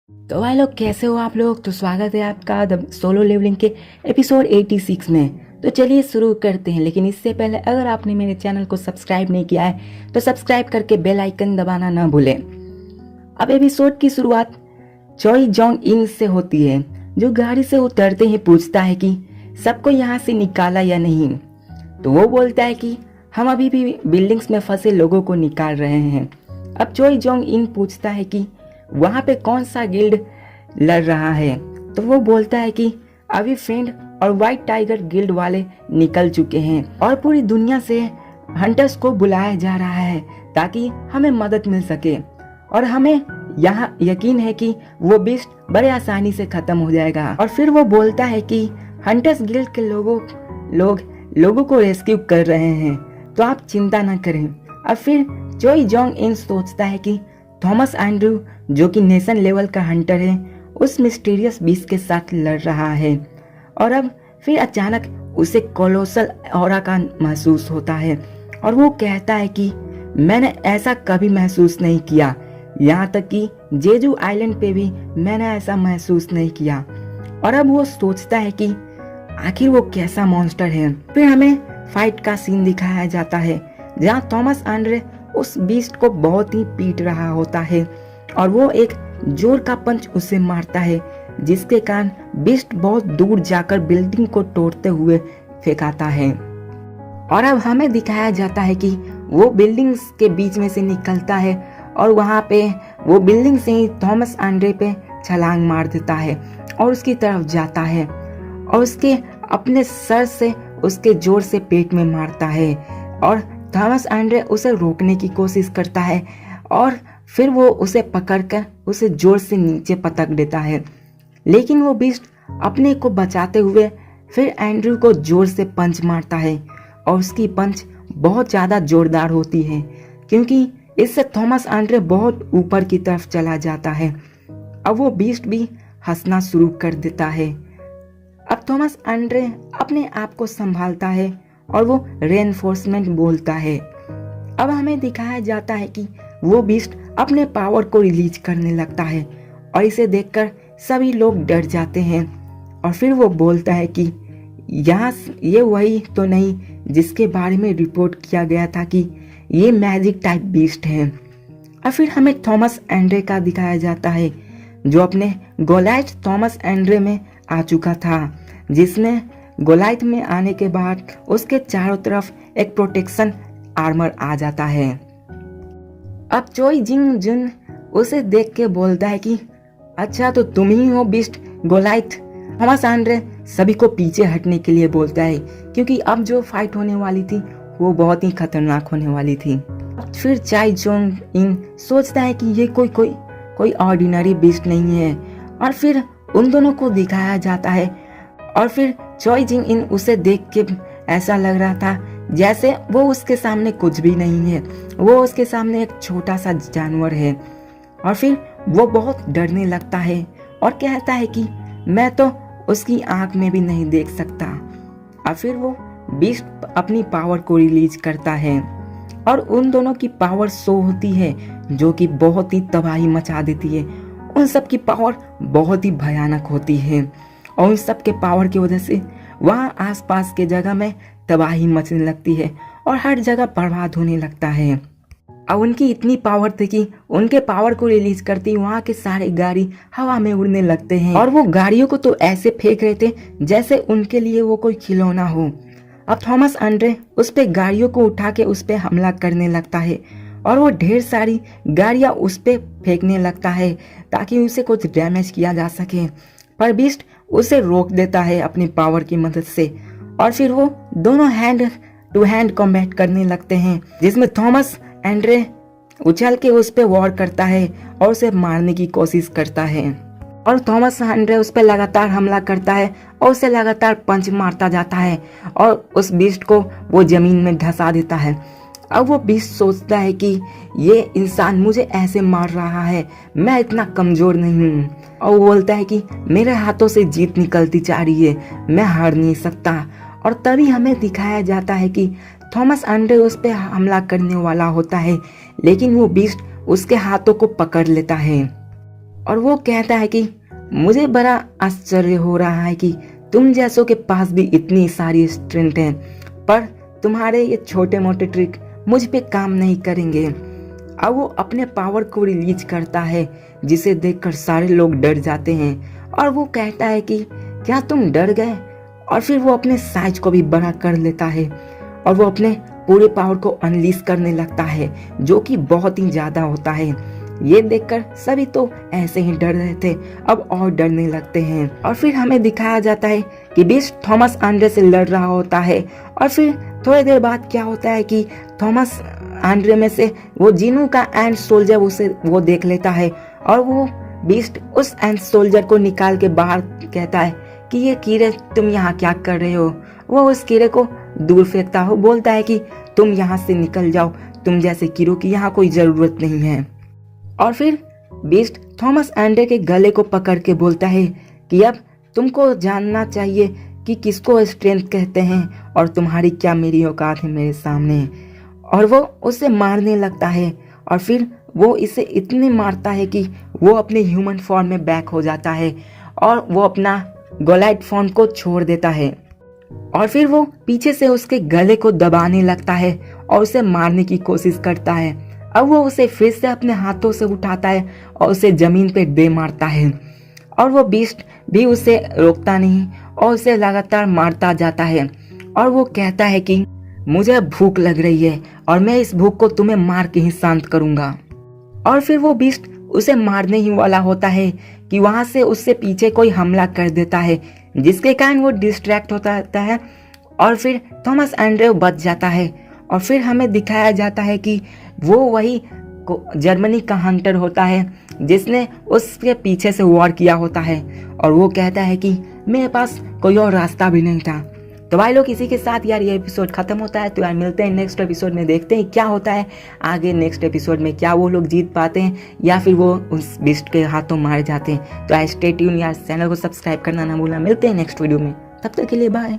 तो भाई लोग कैसे हो आप लोग। तो स्वागत है आपका द सोलो लेवलिंग के एपिसोड 86 में। तो चलिए शुरू करते हैं, लेकिन इससे पहले अगर आपने मेरे चैनल को सब्सक्राइब नहीं किया है तो सब्सक्राइब करके बेल आइकन दबाना ना भूलें। अब एपिसोड की शुरुआत चोई जोंग इन से होती है, जो गाड़ी से उतरते ही पूछता है कि सबको यहाँ से निकाला या नहीं। तो वो बोलता है कि हम अभी भी बिल्डिंग्स में फंसे लोगों को निकाल रहे हैं। अब चोई जोंग इन पूछता है कि वहाँ पे कौन सा गिल्ड लड़ रहा है। तो वो बोलता है कि अभी फ्रेंड और व्हाइट टाइगर गिल्ड वाले निकल चुके हैं और पूरी दुनिया से हंटर्स को बुलाया जा रहा है ताकि हमें मदद मिल सके, और हमें यहाँ यकीन है कि वो बीस्ट बड़े आसानी से खत्म हो जाएगा। और फिर वो बोलता है कि हंटर्स गिल्ड के लोगों को रेस्क्यू कर रहे हैं, तो आप चिंता न करें। अब फिर चोई जोंग इन सोचता है कि थॉमस एंड्रू, जो कि नेशन लेवल का हंटर है, उस मिस्टीरियस बीस्ट के साथ लड़ रहा है। और अब फिर अचानक उसे कोलोसल ऑरा का महसूस होता है और वो कहता है कि मैंने ऐसा कभी महसूस नहीं किया, यहाँ तक कि जेजू आइलैंड पे भी मैंने ऐसा महसूस नहीं किया। और अब वो सोचता है कि आखिर वो कैसा मॉन्स्टर है। फिर हमें फाइट का सीन दिखाया जाता है जहाँ थॉमस एंड्रे उस बीस्ट को बहुत ही पीट रहा होता है और वो एक जोर का पंच उसे मारता है, जिसके कारण बीस्ट बहुत दूर जाकर बिल्डिंग को तोड़ते हुए फेंकाता है। और अब हमें दिखाया जाता है कि वो बिल्डिंग्स के बीच में से निकलता है और वहाँ पे वो बिल्डिंग से ही थॉमस एंड्रे पे छलांग मार देता है और उसकी तरफ जाता है और उसके अपने सर से उसके जोर से पेट में मारता है। और थॉमस एंड्रे उसे रोकने की कोशिश करता है और फिर वो उसे पकड़कर उसे जोर से नीचे पटक देता है, लेकिन वो बीस्ट अपने को बचाते हुए फिर एंड्रू को जोर से पंच मारता है और उसकी पंच बहुत ज़्यादा जोरदार होती है, क्योंकि इससे थॉमस एंड्रे बहुत ऊपर की तरफ चला जाता है। अब वो बीस्ट भी हंसना शुरू कर देता है। अब थॉमस एंड्रे अपने आप को संभालता है और वो रेनफोर्समेंट बोलता है। अब हमें दिखाया जाता है कि वो बीस्ट अपने पावर को रिलीज करने लगता है और इसे देखकर सभी लोग डर जाते हैं। और फिर वो बोलता है कि यहाँ ये वही तो नहीं जिसके बारे में रिपोर्ट किया गया था कि ये मैजिक टाइप बीस्ट है। और फिर हमें थॉमस एंड्रे का दिखाया जाता है, जो अपने गोलाइथ थॉमस एंड्रे में आ चुका था, जिसने गोलाइथ में आने के बाद उसके चारों तरफ एक प्रोटेक्शन आर्मर आ जाता है। अब चोई जिंग जुन उसे देख के बोलता है कि अच्छा तो तुम ही हो बीस्ट गोलाइथ। थॉमस एंड्रे सभी को पीछे हटने के लिए बोलता है, क्योंकि अब जो फाइट होने वाली थी वो बहुत ही खतरनाक होने वाली थी। फिर चाई जोंग इन सोचता है कि ये कोई ऑर्डिनरी बीस्ट नहीं है, और फिर उन दोनों को दिखाया जाता है। और फिर चोई जिंग इन उसे देख के ऐसा लग रहा था जैसे वो उसके सामने कुछ भी नहीं है, वो उसके सामने एक छोटा सा जानवर है। और फिर वो बहुत डरने लगता है और कहता है कि मैं तो उसकी आंख में भी नहीं देख सकता। और फिर वो बीस्ट अपनी पावर को रिलीज करता है और उन दोनों की पावर शो होती है, जो कि बहुत ही तबाही मचा देती है। उन सब की पावर बहुत ही भयानक होती है और उन सब के पावर की वजह से वहाँ आसपास के जगह में तबाही मचने लगती है और हर जगह बर्बाद होने लगता है। अब उनकी इतनी पावर थी कि उनके पावर को रिलीज करती वहाँ के सारे गाड़ी हवा में उड़ने लगते हैं और वो गाड़ियों को तो ऐसे फेंक रहे थे जैसे उनके लिए वो कोई खिलौना हो। अब थॉमस एंड्रे उस पे गाड़ियों को उठा के उस पे हमला करने लगता है और वो ढेर सारी गाड़ियाँ उस पे फेंकने लगता है ताकि उसे कुछ डैमेज किया जा सके, पर बीस्ट उसे रोक देता है अपनी पावर की मदद से। और फिर वो दोनों हैंड टू हैंड कॉम्बैट करने लगते हैं, जिसमें थॉमस एंड्रे उछल के उस पे वॉर करता है और उसे मारने की कोशिश करता है। और थॉमस एंड्रे उस पे लगातार हमला करता है और उसे लगातार पंच मारता जाता है और उस बीस्ट को वो जमीन में धंसा देता है। अब वो बीस्ट सोचता है कि ये इंसान मुझे ऐसे मार रहा है, मैं इतना कमजोर नहीं हूँ। और वो बोलता है कि मेरे हाथों से जीत निकलती जा रही है, मैं हार नहीं सकता। और तभी हमें दिखाया जाता है कि थॉमस एंड्रे उस पर हमला करने वाला होता है, लेकिन वो बीस्ट उसके हाथों को पकड़ लेता है और वो कहता है कि मुझे बड़ा आश्चर्य हो रहा है कि तुम जैसों के पास भी इतनी सारी स्ट्रेंथ है, पर तुम्हारे ये छोटे मोटे ट्रिक मुझ पे काम नहीं करेंगे। अब वो अपने पावर को रिलीज करता है, जिसे देखकर सारे लोग डर जाते हैं और वो कहता है कि क्या तुम डर गए। और फिर वो अपने साइज को भी बड़ा कर लेता है और वो अपने पूरे पावर को अनलीज करने लगता है, जो कि बहुत ही ज्यादा होता है। ये देखकर सभी तो ऐसे ही डर रहे थे, अब और डरने लगते हैं। और फिर हमें दिखाया जाता है कि बीस्ट थॉमस आंड्रे से लड़ रहा होता है और फिर थोड़ी देर बाद क्या होता है कि थॉमस आंड्रे में से वो जीनू का एंड सोल्जर उसे वो देख लेता है और वो बीस्ट उस एंड सोल्जर को निकाल के बाहर कहता है कि ये कीड़े तुम यहाँ क्या कर रहे हो। वो उस कीड़े को दूर फेंकता हो, बोलता है कि तुम यहाँ से निकल जाओ, तुम जैसे कीड़ों की यहाँ कोई जरूरत नहीं है। और फिर बीस्ट थॉमस आंड्रे के गले को पकड़ के बोलता है कि अब तुमको जानना चाहिए कि किसको स्ट्रेंथ कहते हैं और तुम्हारी क्या मेरी औकात है मेरे सामने। और वो उसे मारने लगता है और फिर वो इसे इतने मारता है कि वो अपने ह्यूमन फॉर्म में बैक हो जाता है और वो अपना गोलाइट फॉर्म को छोड़ देता है। और फिर वो पीछे से उसके गले को दबाने लगता है और उसे मारने की कोशिश करता है। अब वो उसे फिर से अपने हाथों से उठाता है और उसे जमीन पे दे मारता है और वो बीस्ट भी उसे रोकता नहीं और उसे लगातार मारता जाता है। और वो कहता है कि मुझे भूख लग रही है और मैं इस भूख को तुम्हें मार के ही शांत करूंगा। और फिर वो बीस्ट उसे मारने ही वाला होता है कि वहां से उससे पीछे कोई हमला कर देता है, जिसके कारण वो डिस्ट्रैक्ट होता रहता है और फिर थॉमस आंड्रे बच जाता है। और फिर हमें दिखाया जाता है कि वो वही जर्मनी का हंटर होता है जिसने उसके पीछे से वॉर किया होता है और वो कहता है कि मेरे पास कोई और रास्ता भी नहीं था। तो भाई लोग इसी के साथ यार ये एपिसोड खत्म होता है। तो यार मिलते हैं नेक्स्ट एपिसोड में, देखते हैं क्या होता है आगे नेक्स्ट एपिसोड में, क्या वो लोग जीत पाते हैं या फिर वो उस बीस्ट के हाथों मारे जाते हैं। तो यार स्टे ट्यून यार, चैनल को सब्सक्राइब करना ना भूलना। मिलते हैं नेक्स्ट वीडियो में, तब तक के लिए बाय।